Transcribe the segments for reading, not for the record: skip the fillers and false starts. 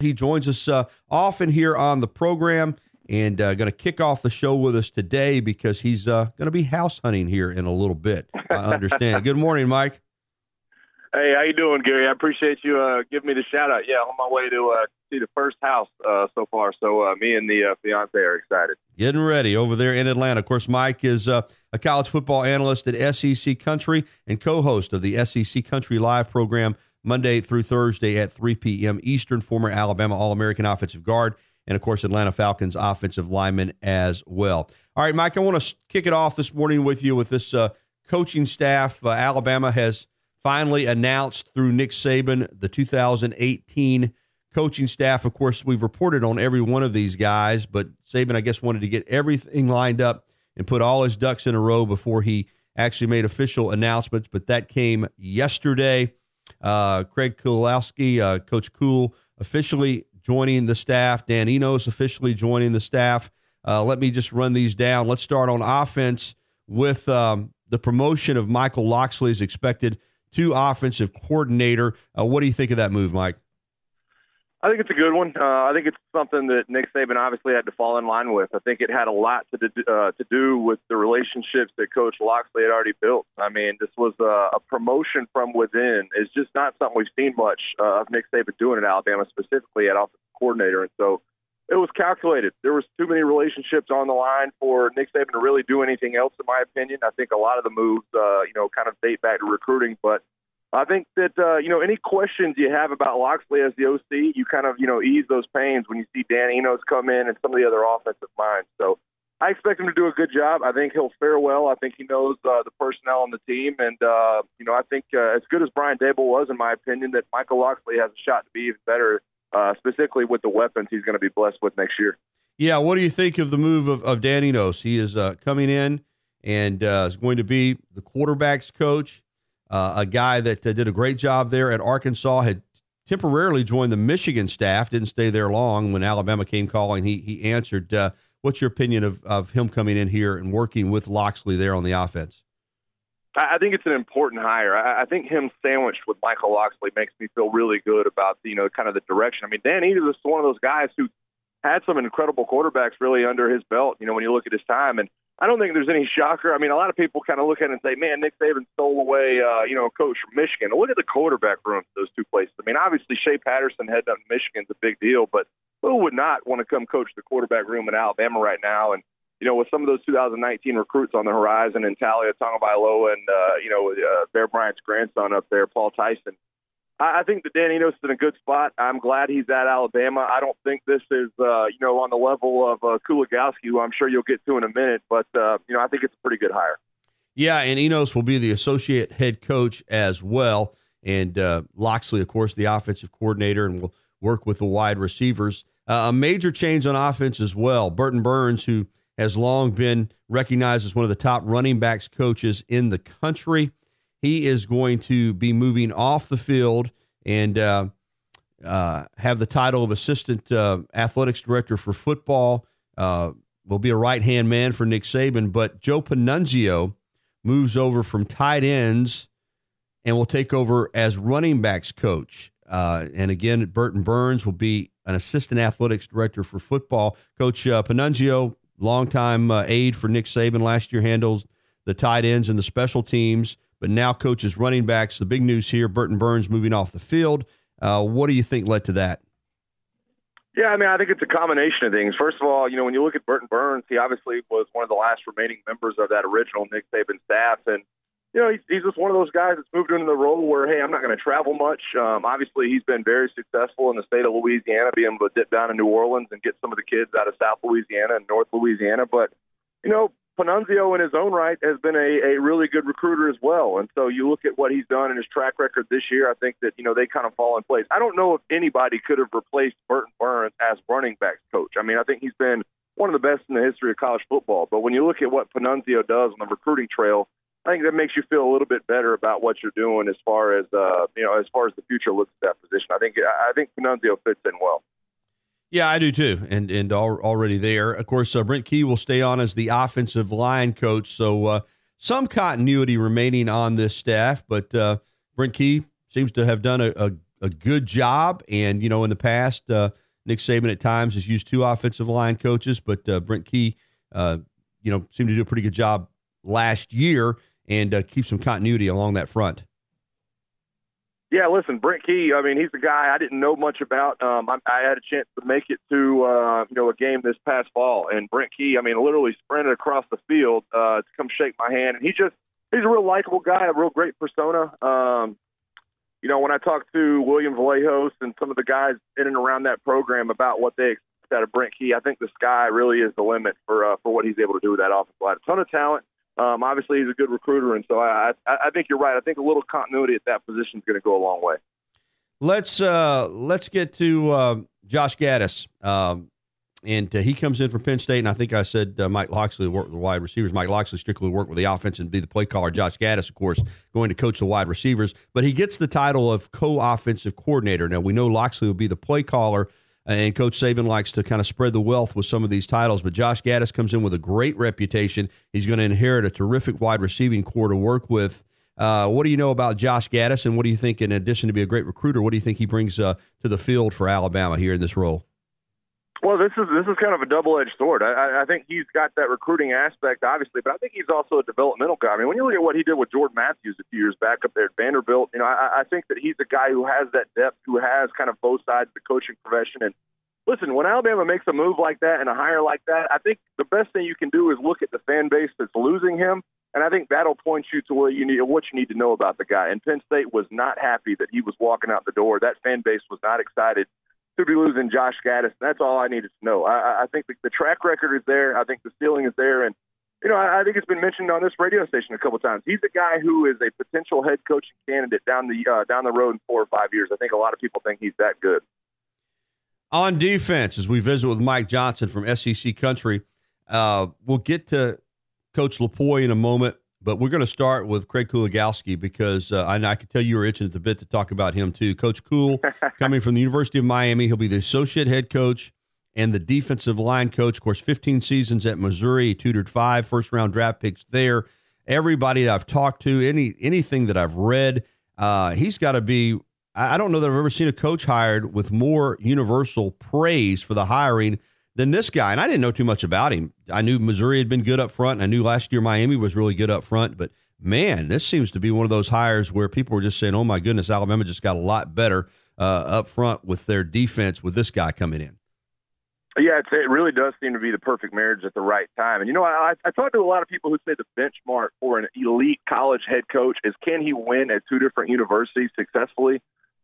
He joins us often here on the program and going to kick off the show with us today because he's going to be house hunting here in a little bit. I understand. Good morning, Mike. Hey, how you doing, Gary? I appreciate you giving me the shout-out. Yeah, on my way to see the first house so far, so me and the fiance are excited. Getting ready over there in Atlanta. Of course, Mike is a college football analyst at SEC Country and co-host of the SEC Country Live program Monday through Thursday at 3 p.m. Eastern, former Alabama All-American offensive guard, and, of course, Atlanta Falcons offensive lineman as well. All right, Mike, I want to kick it off this morning with you with this coaching staff. Alabama has finally announced through Nick Saban the 2018 coaching staff. Of course, we've reported on every one of these guys, but Saban, I guess, wanted to get everything lined up and put all his ducks in a row before he actually made official announcements, but that came yesterday. Craig Kowalski, Coach Cool, officially joining the staff. Dan Enos officially joining the staff. Let me just run these down. Let's start on offense with the promotion of Michael Locksley is expected to offensive coordinator. What do you think of that move, Mike? I think it's a good one. I think it's something that Nick Saban obviously had to fall in line with. I think it had a lot to do with the relationships that Coach Locksley had already built. I mean, this was a promotion from within. It's just not something we've seen much of Nick Saban doing at Alabama, specifically at offensive coordinator. And so it was calculated. There was too many relationships on the line for Nick Saban to really do anything else, in my opinion. I think a lot of the moves, kind of date back to recruiting, but I think that, any questions you have about Locksley as the OC, you kind of, ease those pains when you see Dan Enos come in and some of the other offensive minds. So I expect him to do a good job. I think he'll fare well. I think he knows the personnel on the team. And, I think as good as Brian Dable was, in my opinion, that Michael Locksley has a shot to be even better, specifically with the weapons he's going to be blessed with next year. Yeah, what do you think of the move of Dan Enos? He is coming in and is going to be the quarterback's coach. A guy that did a great job there at Arkansas, had temporarily joined the Michigan staff, didn't stay there long. When Alabama came calling, he answered. What's your opinion of him coming in here and working with Locksley there on the offense? I think it's an important hire. I think him sandwiched with Michael Locksley makes me feel really good about, kind of the direction. I mean, Dan Enos is one of those guys who had some incredible quarterbacks really under his belt, when you look at his time. And I don't think there's any shocker. I mean, a lot of people kind of look at it and say, man, Nick Saban stole away, a coach from Michigan. Look at the quarterback rooms those two places. I mean, obviously, Shea Patterson heading up to Michigan's a big deal, but who would not want to come coach the quarterback room in Alabama right now? And, with some of those 2019 recruits on the horizon and Talia Tagovailoa and, Bear Bryant's grandson up there, Paul Tyson, I think that Dan Enos is in a good spot. I'm glad he's at Alabama. I don't think this is, on the level of Kowalski, who I'm sure you'll get to in a minute. But, I think it's a pretty good hire. Yeah, and Enos will be the associate head coach as well. And Locksley, of course, the offensive coordinator, and will work with the wide receivers. A major change on offense as well. Burton Burns, who has long been recognized as one of the top running backs coaches in the country, he is going to be moving off the field and have the title of assistant athletics director for football. Will be a right-hand man for Nick Saban, but Joe Panunzio moves over from tight ends and will take over as running backs coach. And again, Burton Burns will be an assistant athletics director for football. Coach Panunzio, longtime aide for Nick Saban, last year handled the tight ends and the special teams, but now coaches running backs. The big news here, Burton Burns moving off the field. What do you think led to that? Yeah, I mean, I think it's a combination of things. First of all, when you look at Burton Burns, he obviously was one of the last remaining members of that original Nick Saban staff. And, he's just one of those guys that's moved into the role where, hey, I'm not going to travel much. Obviously, he's been very successful in the state of Louisiana, being able to dip down in New Orleans and get some of the kids out of South Louisiana and North Louisiana. But, Panunzio in his own right has been a really good recruiter as well. And so you look at what he's done in his track record this year, I think that, they kind of fall in place. I don't know if anybody could have replaced Burton Burns as running backs coach. I mean, I think he's been one of the best in the history of college football. But when you look at what Panunzio does on the recruiting trail, I think that makes you feel a little bit better about what you're doing as far as, as far as the future looks at that position. I think Panunzio fits in well. Yeah, I do too, and already there. Of course, Brent Key will stay on as the offensive line coach, so some continuity remaining on this staff, but Brent Key seems to have done a good job. And, in the past, Nick Saban at times has used 2 offensive line coaches, but Brent Key, seemed to do a pretty good job last year and keep some continuity along that front. Yeah, listen, Brent Key, he's the guy I didn't know much about. I had a chance to make it to, a game this past fall, and Brent Key, literally sprinted across the field to come shake my hand. And he's a real likable guy, a real great persona. When I talked to William Vallejos and some of the guys in and around that program about what they expect out of Brent Key, I think the sky really is the limit for what he's able to do with that offensive line. A ton of talent. Obviously, he's a good recruiter, and so I think you're right. I think a little continuity at that position is going to go a long way. Let's get to Josh Gattis, and he comes in from Penn State, and I think I said Mike Locksley worked with the wide receivers. Mike Locksley strictly worked with the offense and be the play caller. Josh Gattis, of course, going to coach the wide receivers, but he gets the title of co-offensive coordinator. Now, we know Locksley will be the play caller, and Coach Saban likes to kind of spread the wealth with some of these titles, but Josh Gattis comes in with a great reputation. He's going to inherit a terrific wide receiving core to work with. What do you know about Josh Gattis, and what do you think, in addition to be a great recruiter, what do you think he brings to the field for Alabama here in this role? Well, this is kind of a double-edged sword. I think he's got that recruiting aspect, obviously, but I think he's also a developmental guy. When you look at what he did with Jordan Matthews a few years back up there at Vanderbilt, I think that he's a guy who has that depth, who has kind of both sides of the coaching profession. And listen, when Alabama makes a move like that and a hire like that, I think the best thing you can do is look at the fan base that's losing him, and I think that'll point you to what you need to know about the guy. And Penn State was not happy that he was walking out the door. That fan base was not excited to be losing Josh Gattis. That's all I needed to know. I think the track record is there. I think the ceiling is there. And, I think it's been mentioned on this radio station a couple of times. He's a guy who is a potential head coaching candidate down the road in 4 or 5 years. I think a lot of people think he's that good. On defense, as we visit with Mike Johnson from SEC Country, we'll get to Coach Lupoi in a moment, but we're going to start with Craig Kowalski because I can tell you were itching at the bit to talk about him too. Coach Cool, coming from the University of Miami, he'll be the associate head coach and the defensive line coach. Of course, 15 seasons at Missouri. He tutored 5 first-round draft picks there. Everybody that I've talked to, anything that I've read, he's got to be – I don't know that I've ever seen a coach hired with more universal praise for the hiring than this guy. And I didn't know too much about him. I knew Missouri had been good up front, and I knew last year Miami was really good up front. But, man, this seems to be one of those hires where people were just saying, oh, my goodness, Alabama just got a lot better up front with their defense with this guy coming in. Yeah, it really does seem to be the perfect marriage at the right time. And, I talked to a lot of people who say the benchmark for an elite college head coach is can he win at 2 different universities successfully?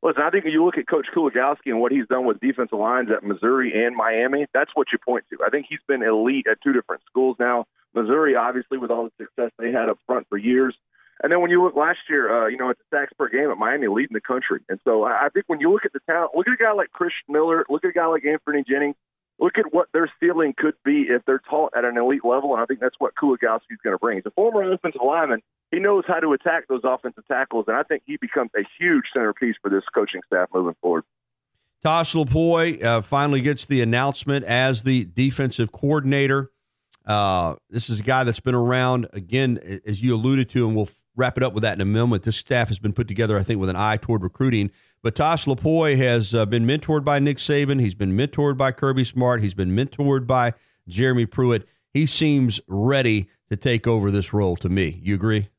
Listen, I think when you look at Coach Kowalski and what he's done with defensive lines at Missouri and Miami, that's what you point to. I think he's been elite at 2 different schools now. Missouri, obviously, with all the success they had up front for years. And then when you look last year, at the sacks per game at Miami, leading the country. And so I think when you look at the talent, look at a guy like Chris Miller, look at a guy like Anthony Jennings, look at what their ceiling could be if they're taught at an elite level, and I think that's what Kowalski's going to bring. He's a former offensive lineman. He knows how to attack those offensive tackles, and I think he becomes a huge centerpiece for this coaching staff moving forward. Tosh Lupoi finally gets the announcement as the defensive coordinator. This is a guy that's been around, again, as you alluded to, and we'll wrap it up with that in a moment. This staff has been put together, I think, with an eye toward recruiting. But Tosh Lupoi has been mentored by Nick Saban. He's been mentored by Kirby Smart. He's been mentored by Jeremy Pruitt. He seems ready to take over this role to me. You agree?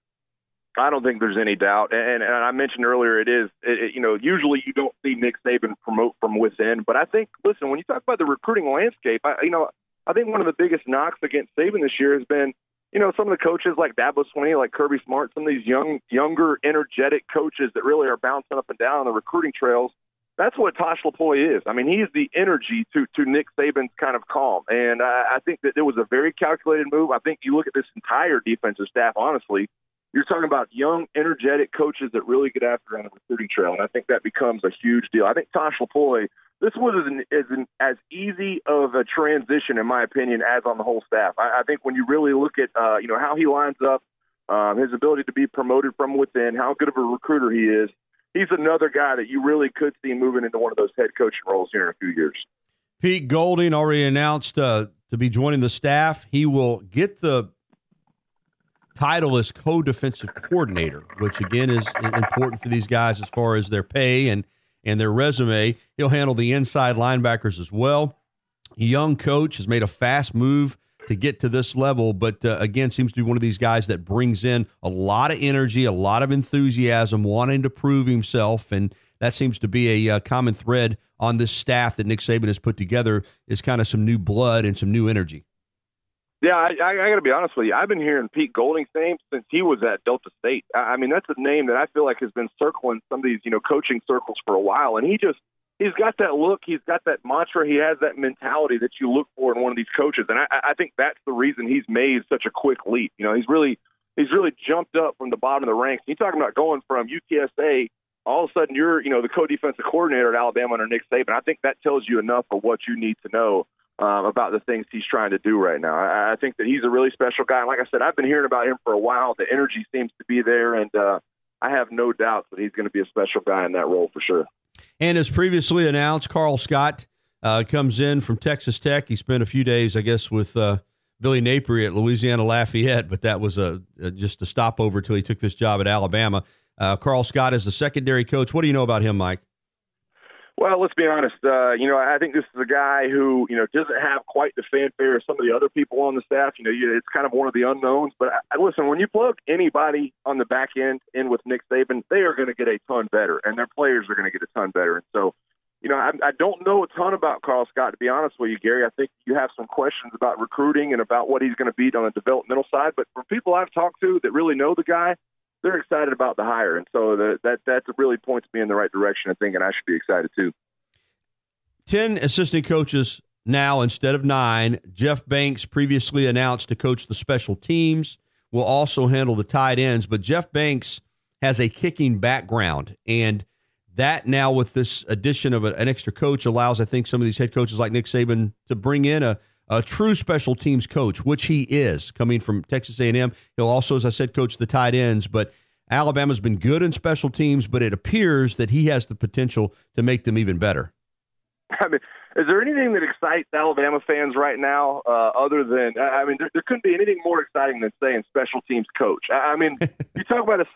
I don't think there's any doubt. And I mentioned earlier, usually you don't see Nick Saban promote from within. But I think, listen, when you talk about the recruiting landscape, I think one of the biggest knocks against Saban this year has been, some of the coaches like Dabo Swinney, like Kirby Smart, some of these younger, energetic coaches that really are bouncing up and down on the recruiting trails. That's what Tosh Lupoi is. He's the energy to Nick Saban's kind of calm. And I think that it was a very calculated move. I think you look at this entire defensive staff, honestly, you're talking about young, energetic coaches that really get after on the recruiting trail. And I think that becomes a huge deal. I think Tosh Lupoi, this was as easy of a transition, in my opinion, as on the whole staff. I think when you really look at, how he lines up, his ability to be promoted from within, how good of a recruiter he is, he's another guy that you really could see moving into one of those head coaching roles here in a few years. Pete Golding already announced to be joining the staff. He will get the title as co-defensive coordinator, which, again, is important for these guys as far as their pay and and their resume. He'll handle the inside linebackers as well. Young coach, has made a fast move to get to this level, but again, seems to be one of these guys that brings in a lot of energy, a lot of enthusiasm, wanting to prove himself, and that seems to be a common thread on this staff that Nick Saban has put together, is kind of some new blood and some new energy. Yeah, I got to be honest with you. I've been hearing Pete Golding's name since he was at Delta State. I mean, that's a name that I feel like has been circling some of these, coaching circles for a while. And he's got that look. He's got that mantra. He has that mentality that you look for in one of these coaches. And I think that's the reason he's made such a quick leap. He's really jumped up from the bottom of the ranks. You're talking about going from UTSA, all of a sudden you're, the co-defensive coordinator at Alabama under Nick Saban. I think that tells you enough of what you need to know about the things he's trying to do right now. I think that he's a really special guy. And like I said, I've been hearing about him for a while. The energy seems to be there, and I have no doubt that he's going to be a special guy in that role for sure. And as previously announced, Carl Scott comes in from Texas Tech. He spent a few days, I guess, with Billy Napier at Louisiana Lafayette, but that was just a stopover till he took this job at Alabama. Carl Scott is the secondary coach. What do you know about him, Mike? Well, let's be honest. I think this is a guy who, doesn't have quite the fanfare of some of the other people on the staff. It's kind of one of the unknowns. But listen, when you plug anybody on the back end in with Nick Saban, they are going to get a ton better, and their players are going to get a ton better. And so, I don't know a ton about Carl Scott, to be honest with you, Gary. I think you have some questions about recruiting and about what he's going to be on the developmental side. But for people I've talked to that really know the guy, they're excited about the hire, and so that really points me in the right direction, I think, and I should be excited too. 10 assistant coaches now instead of 9. Jeff Banks previously announced to coach the special teams, will also handle the tight ends, but Jeff Banks has a kicking background, and that now with this addition of an extra coach allows, I think, some of these head coaches like Nick Saban to bring in a true special teams coach, which he is, coming from Texas A&M. He'll also, as I said, coach the tight ends, but Alabama's been good in special teams, but it appears that he has the potential to make them even better. I mean, is there anything that excites Alabama fans right now other than, there couldn't be anything more exciting than saying special teams coach. You talk about a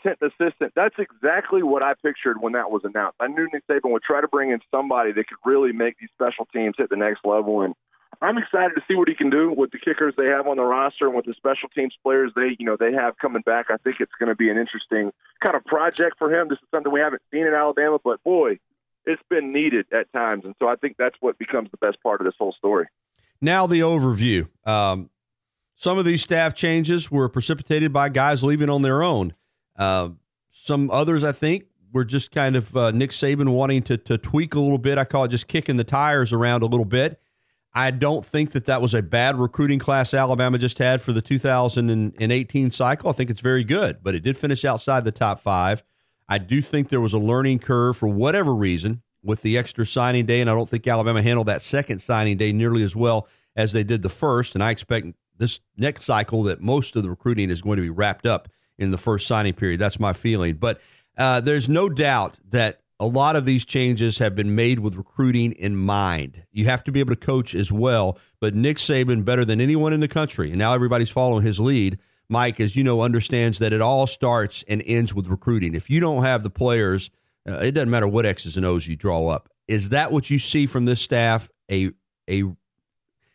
10th assistant. That's exactly what I pictured when that was announced. I knew Nick Saban would try to bring in somebody that could really make these special teams hit the next level, and I'm excited to see what he can do with the kickers they have on the roster and with the special teams players they have coming back. I think it's going to be an interesting kind of project for him. This is something we haven't seen in Alabama, but boy, it's been needed at times. And so I think that's what becomes the best part of this whole story. Now the overview. Some of these staff changes were precipitated by guys leaving on their own. Some others, I think, were just kind of Nick Saban wanting to tweak a little bit. I call it just kicking the tires around a little bit. I don't think that was a bad recruiting class Alabama just had for the 2018 cycle. I think it's very good, but it did finish outside the top 5. I do think there was a learning curve for whatever reason with the extra signing day, and I don't think Alabama handled that second signing day nearly as well as they did the first, and I expect this next cycle that most of the recruiting is going to be wrapped up in the first signing period. That's my feeling. But there's no doubt that a lot of these changes have been made with recruiting in mind. You have to be able to coach as well, but Nick Saban, better than anyone in the country, and now everybody's following his lead, Mike, as you know, understands that it all starts and ends with recruiting. If you don't have the players, it doesn't matter what X's and O's you draw up. Is that what you see from this staff?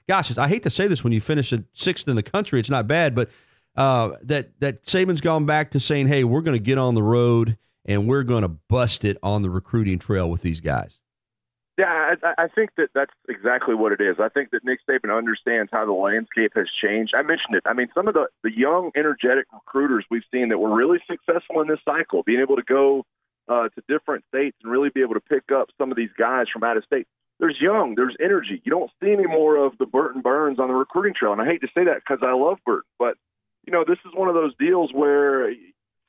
Gosh, I hate to say this when you finish at 6th in the country, it's not bad, but that Saban's gone back to saying, hey, we're going to get on the road and we're going to bust it on the recruiting trail with these guys. Yeah, I think that's exactly what it is. I think that Nick Saban understands how the landscape has changed. I mentioned it. Some of the young, energetic recruiters we've seen that were really successful in this cycle, being able to go to different states and really be able to pick up some of these guys from out of state. There's energy. You don't see any more of the Burton Burns on the recruiting trail. And I hate to say that because I love Burton. But, this is one of those deals where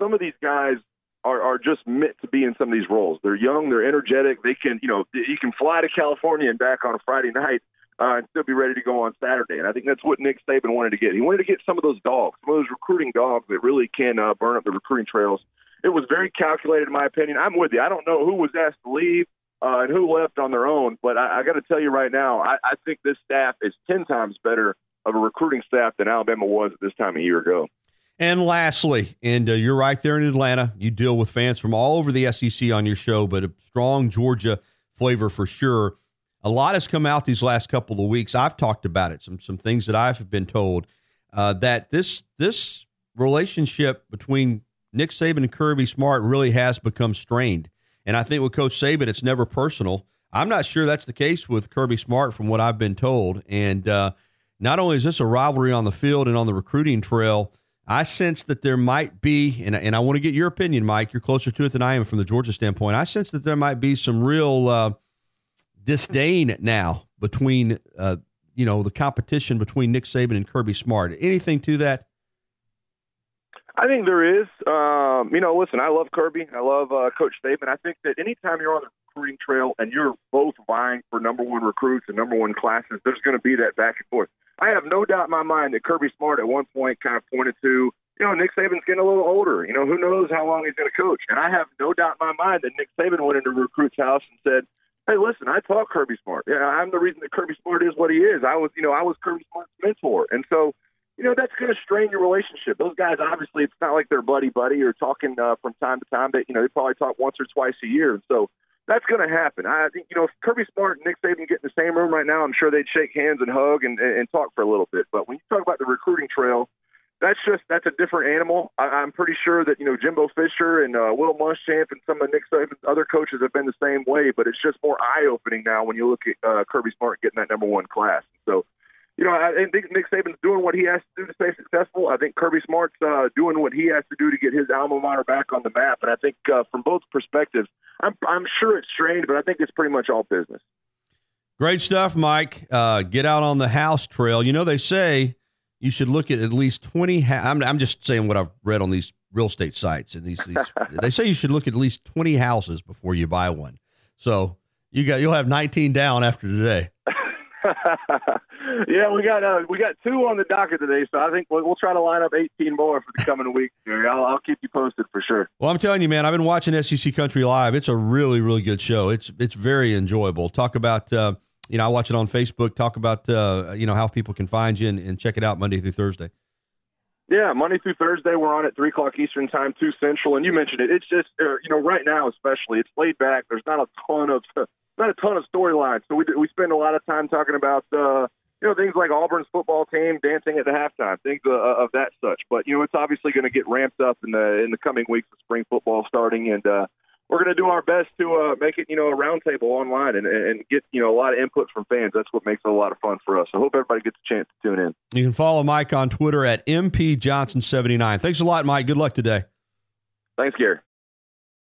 some of these guys are just meant to be in some of these roles. They're young, they're energetic. They can, you can fly to California and back on a Friday night and still be ready to go on Saturday. And I think that's what Nick Saban wanted to get. He wanted to get some of those dogs, some of those recruiting dogs that really can burn up the recruiting trails. It was very calculated, in my opinion. I'm with you. I don't know who was asked to leave and who left on their own, but I got to tell you right now, I think this staff is 10 times better of a recruiting staff than Alabama was at this time a year ago. And lastly, and you're right there in Atlanta, you deal with fans from all over the SEC on your show, but a strong Georgia flavor for sure. A lot has come out these last couple of weeks. I've talked about it, some things that I've been told, that this relationship between Nick Saban and Kirby Smart really has become strained. And I think with Coach Saban, it's never personal. I'm not sure that's the case with Kirby Smart from what I've been told. And not only is this a rivalry on the field and on the recruiting trail, I sense that there might be, and I want to get your opinion, Mike. You're closer to it than I am from the Georgia standpoint. I sense that there might be some real disdain now between, the competition between Nick Saban and Kirby Smart. Anything to that? I think there is. Listen, I love Kirby. I love Coach Saban. I think that anytime you're on the recruiting trail and you're both vying for number one recruits and number one classes, there's going to be that back and forth. I have no doubt in my mind that Kirby Smart at one point kind of pointed to, Nick Saban's getting a little older. Who knows how long he's going to coach. And I have no doubt in my mind that Nick Saban went into a recruit's house and said, hey, listen, I taught Kirby Smart. Yeah, I'm the reason that Kirby Smart is what he is. I was Kirby Smart's mentor. And so, that's going to strain your relationship. Those guys, obviously, it's not like they're buddy-buddy or talking from time to time. But, they probably talk once or twice a year. And so that's going to happen. I think, if Kirby Smart and Nick Saban get in the same room right now, I'm sure they'd shake hands and hug and talk for a little bit. But when you talk about the recruiting trail, that's a different animal. I'm pretty sure that, Jimbo Fisher and Will Muschamp and some of Nick Saban's other coaches have been the same way. But it's just more eye-opening now when you look at Kirby Smart getting that number one class. So, I think Nick Saban's doing what he has to do to stay successful. I think Kirby Smart's doing what he has to do to get his alma mater back on the map. And I think from both perspectives, I'm sure it's strained, but I think it's pretty much all business. Great stuff, Mike. Get out on the house trail. They say you should look at least 20. I'm just saying what I've read on these real estate sites, and these they say you should look at least 20 houses before you buy one. So you'll have 19 down after today. Yeah, we got 2 on the docket today, so I think we'll try to line up 18 more for the coming week. I'll keep you posted for sure. Well, I'm telling you, man, I've been watching SEC Country Live. It's a really, really good show. It's very enjoyable. Talk about I watch it on Facebook. Talk about how people can find you and check it out Monday through Thursday. Yeah, Monday through Thursday we're on at 3:00 Eastern Time, 2 Central, and you mentioned it. It's just right now especially, it's laid back. There's not a ton of storylines. So we spend a lot of time talking about, things like Auburn's football team dancing at the halftime, things of that such. But, it's obviously going to get ramped up in the coming weeks of spring football starting. And we're going to do our best to make it, a roundtable online and get, a lot of input from fans. That's what makes it a lot of fun for us. I hope everybody gets a chance to tune in. You can follow Mike on Twitter at MPJohnson79. Thanks a lot, Mike. Good luck today. Thanks, Gary.